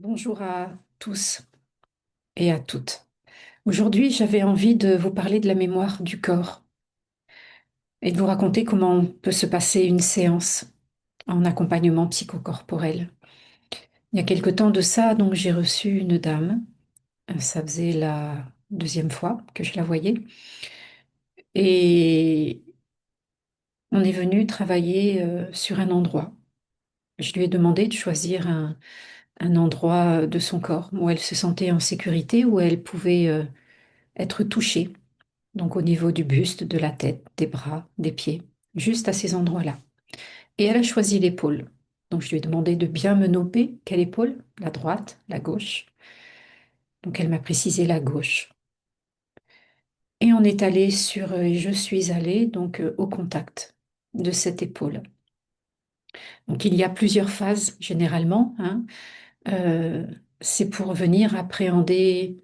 Bonjour à tous et à toutes. Aujourd'hui, j'avais envie de vous parler de la mémoire du corps et de vous raconter comment peut se passer une séance en accompagnement psychocorporel. Il y a quelque temps de ça, donc j'ai reçu une dame. Ça faisait la deuxième fois que je la voyais et on est venu travailler sur un endroit. Je lui ai demandé de choisir un endroit de son corps où elle se sentait en sécurité, où elle pouvait être touchée. Donc au niveau du buste, de la tête, des bras, des pieds, juste à ces endroits-là. Et elle a choisi l'épaule. Donc je lui ai demandé de bien me noter quelle épaule, la droite, la gauche. Donc elle m'a précisé la gauche. Et on est allé et je suis allée donc au contact de cette épaule. Donc il y a plusieurs phases généralement, hein. Euh, c'est pour venir appréhender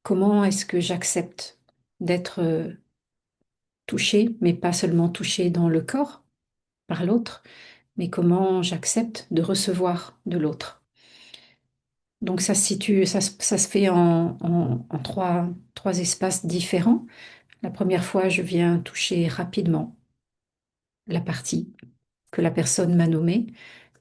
comment est-ce que j'accepte d'être touchée, mais pas seulement touchée dans le corps par l'autre, mais comment j'accepte de recevoir de l'autre. Donc ça se situe, ça se fait en trois espaces différents. La première fois, je viens toucher rapidement la partie que la personne m'a nommée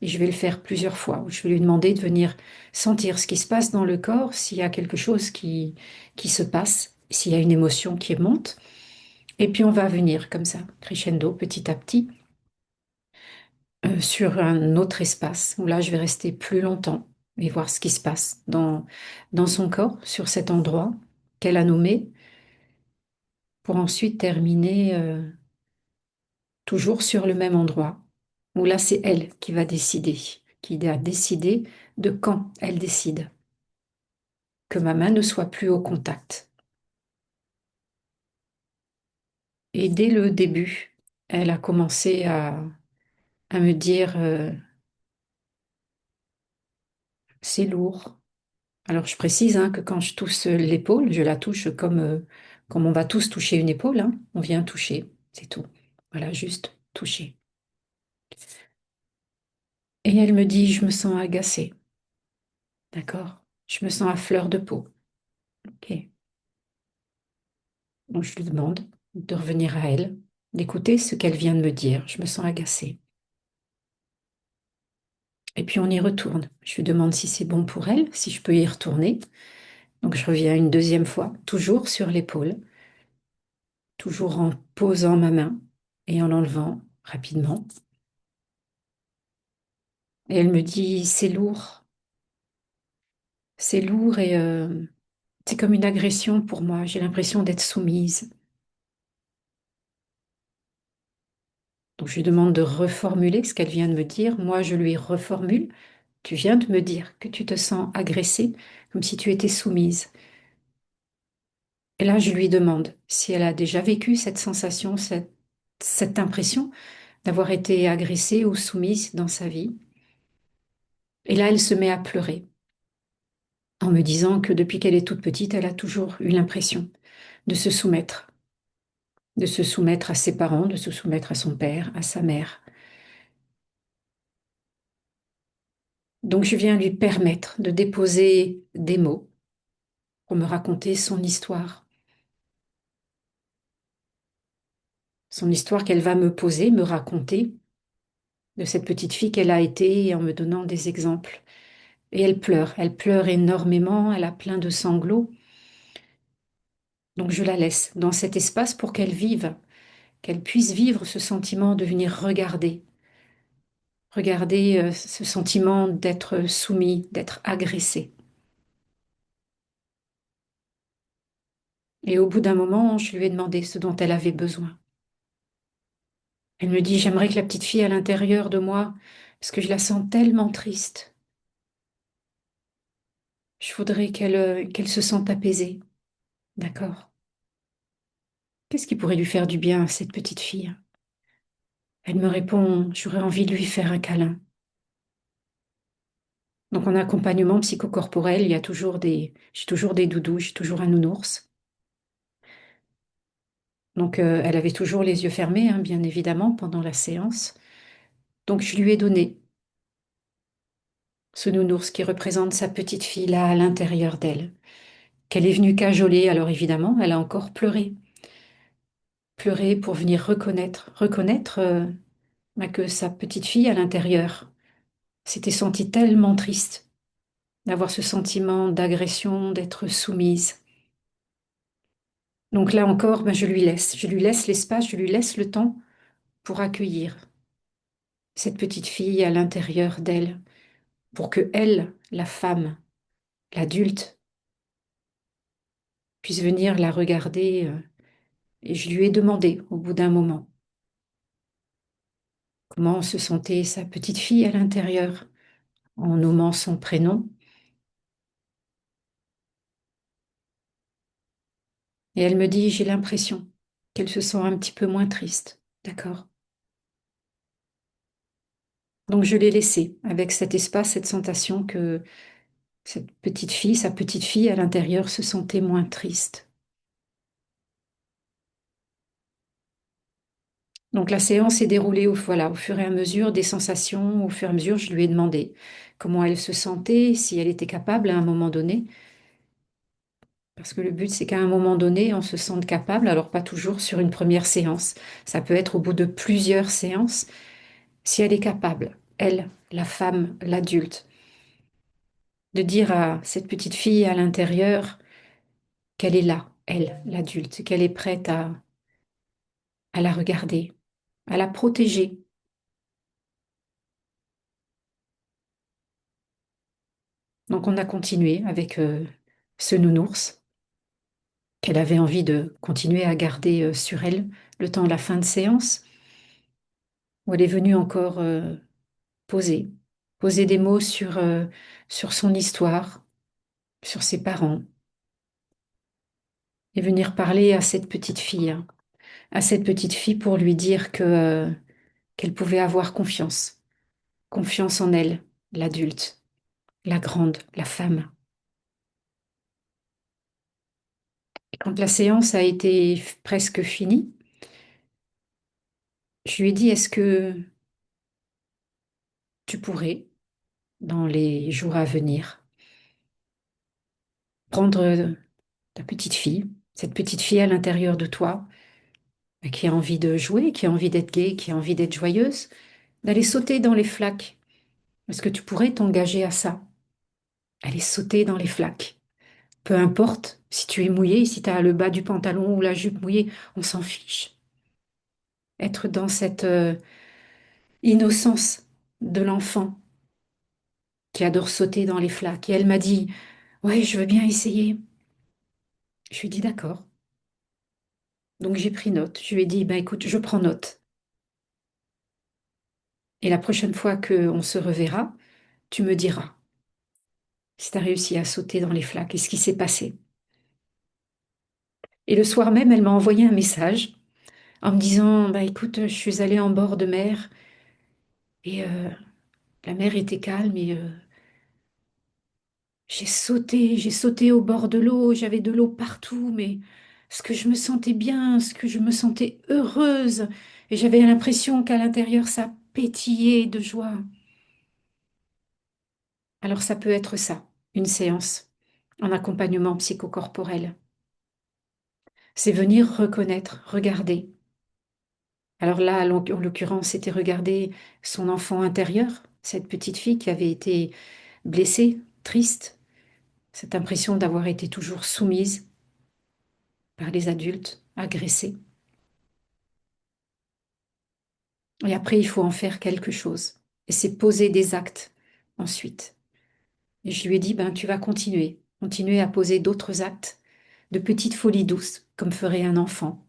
et je vais le faire plusieurs fois. Je vais lui demander de venir sentir ce qui se passe dans le corps, s'il y a quelque chose qui se passe, s'il y a une émotion qui monte. Et puis on va venir comme ça, crescendo, petit à petit, sur un autre espace où là, je vais rester plus longtemps et voir ce qui se passe dans son corps, sur cet endroit qu'elle a nommé, pour ensuite terminer toujours sur le même endroit, où là, c'est elle qui va décider, qui a décidé de quand elle décide que ma main ne soit plus au contact. Et dès le début, elle a commencé à me dire, c'est lourd. Alors, je précise hein, que quand je touche l'épaule, je la touche comme on va tous toucher une épaule, hein. On vient toucher, c'est tout. Voilà, juste toucher. Et elle me dit, je me sens agacée, d'accord? Je me sens à fleur de peau. Ok. Donc, je lui demande de revenir à elle, d'écouter ce qu'elle vient de me dire. Je me sens agacée. Et puis, on y retourne. Je lui demande si c'est bon pour elle, si je peux y retourner. Donc, je reviens une deuxième fois, toujours sur l'épaule, toujours en posant ma main et en l'enlevant rapidement. Et elle me dit, c'est lourd et c'est comme une agression pour moi. J'ai l'impression d'être soumise. Donc je lui demande de reformuler ce qu'elle vient de me dire. Moi, je lui reformule. Tu viens de me dire que tu te sens agressée, comme si tu étais soumise. Et là, je lui demande si elle a déjà vécu cette sensation, cette impression d'avoir été agressée ou soumise dans sa vie. Et là, elle se met à pleurer en me disant que depuis qu'elle est toute petite, elle a toujours eu l'impression de se soumettre à ses parents, de se soumettre à son père, à sa mère. Donc je viens lui permettre de déposer des mots pour me raconter son histoire qu'elle va me poser, me raconter de cette petite fille qu'elle a été en me donnant des exemples. Et elle pleure énormément, elle a plein de sanglots. Donc je la laisse dans cet espace pour qu'elle vive, qu'elle puisse vivre ce sentiment de venir regarder ce sentiment d'être soumis, d'être agressé. Et au bout d'un moment, je lui ai demandé ce dont elle avait besoin. Elle me dit, j'aimerais que la petite fille à l'intérieur de moi, parce que je la sens tellement triste, je voudrais qu'elle se sente apaisée. D'accord. Qu'est-ce qui pourrait lui faire du bien à cette petite fille? Elle me répond, j'aurais envie de lui faire un câlin. Donc en accompagnement psychocorporel, j'ai toujours des doudous, j'ai toujours un nounours. Donc elle avait toujours les yeux fermés, hein, bien évidemment, pendant la séance. Donc je lui ai donné Ce nounours qui représente sa petite fille là à l'intérieur d'elle, qu'elle est venue cajoler. Alors évidemment, elle a encore pleuré, pleuré pour venir reconnaître bah, que sa petite fille à l'intérieur s'était sentie tellement triste d'avoir ce sentiment d'agression, d'être soumise. Donc là encore, bah, je lui laisse l'espace, je lui laisse le temps pour accueillir cette petite fille à l'intérieur d'elle, pour que elle, la femme, l'adulte, puisse venir la regarder. Et je lui ai demandé au bout d'un moment comment se sentait sa petite fille à l'intérieur, en nommant son prénom. Et elle me dit, j'ai l'impression qu'elle se sent un petit peu moins triste. D'accord. Donc je l'ai laissée avec cet espace, cette sensation que cette petite fille, sa petite fille à l'intérieur se sentait moins triste. Donc la séance s'est déroulée voilà, au fur et à mesure des sensations, au fur et à mesure, je lui ai demandé comment elle se sentait, si elle était capable à un moment donné, parce que le but c'est qu'à un moment donné, on se sente capable, alors pas toujours sur une première séance, ça peut être au bout de plusieurs séances, si elle est capable, elle, la femme, l'adulte, de dire à cette petite fille à l'intérieur qu'elle est là, elle, l'adulte, qu'elle est prête à la regarder, à la protéger. Donc on a continué avec ce nounours qu'elle avait envie de continuer à garder sur elle le temps de la fin de séance, où elle est venue encore poser, poser des mots sur son histoire, sur ses parents, et venir parler à cette petite fille, hein, à cette petite fille pour lui dire qu'elle pouvait avoir confiance, confiance en elle, l'adulte, la grande, la femme. Et quand la séance a été presque finie, je lui ai dit, est-ce que tu pourrais, dans les jours à venir, prendre ta petite fille, cette petite fille à l'intérieur de toi, qui a envie de jouer, qui a envie d'être gaie, qui a envie d'être joyeuse, d'aller sauter dans les flaques. Est-ce que tu pourrais t'engager à ça? Aller sauter dans les flaques. Peu importe si tu es mouillé, si tu as le bas du pantalon ou la jupe mouillée, on s'en fiche. Être dans cette innocence de l'enfant qui adore sauter dans les flaques. Et elle m'a dit, ouais, je veux bien essayer. Je lui ai dit, d'accord. Donc j'ai pris note. Je lui ai dit, ben écoute, je prends note. Et la prochaine fois qu'on se reverra, tu me diras si tu as réussi à sauter dans les flaques et ce qui s'est passé. Et le soir même, elle m'a envoyé un message en me disant, bah écoute, je suis allée en bord de mer et la mer était calme et j'ai sauté au bord de l'eau, j'avais de l'eau partout, mais ce que je me sentais bien, ce que je me sentais heureuse et j'avais l'impression qu'à l'intérieur ça pétillait de joie. Alors ça peut être ça, une séance en accompagnement psychocorporel. C'est venir reconnaître, regarder. Alors là, en l'occurrence, c'était regarder son enfant intérieur, cette petite fille qui avait été blessée, triste, cette impression d'avoir été toujours soumise par les adultes, agressée. Et après, il faut en faire quelque chose. Et c'est poser des actes ensuite. Et je lui ai dit, ben, tu vas continuer, continuer à poser d'autres actes de petites folies douces, comme ferait un enfant.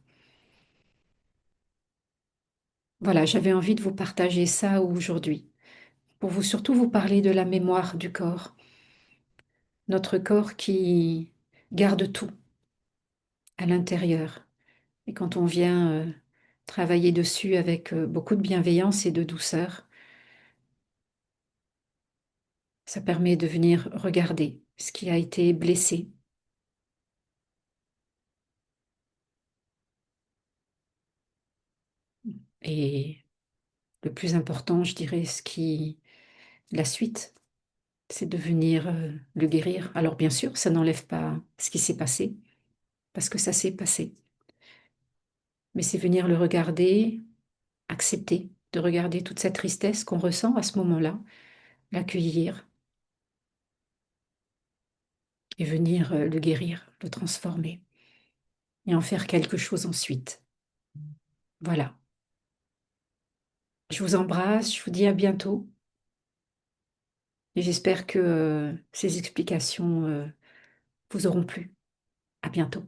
Voilà, j'avais envie de vous partager ça aujourd'hui, pour vous surtout vous parler de la mémoire du corps, notre corps qui garde tout à l'intérieur. Et quand on vient travailler dessus avec beaucoup de bienveillance et de douceur, ça permet de venir regarder ce qui a été blessé. Et le plus important, je dirais, la suite. c'est de venir le guérir. Alors bien sûr, ça n'enlève pas ce qui s'est passé, parce que ça s'est passé. Mais c'est venir le regarder, accepter de regarder toute cette tristesse qu'on ressent à ce moment-là, l'accueillir et venir le guérir, le transformer et en faire quelque chose ensuite. Voilà. Je vous embrasse, je vous dis à bientôt et j'espère que ces explications vous auront plu. À bientôt.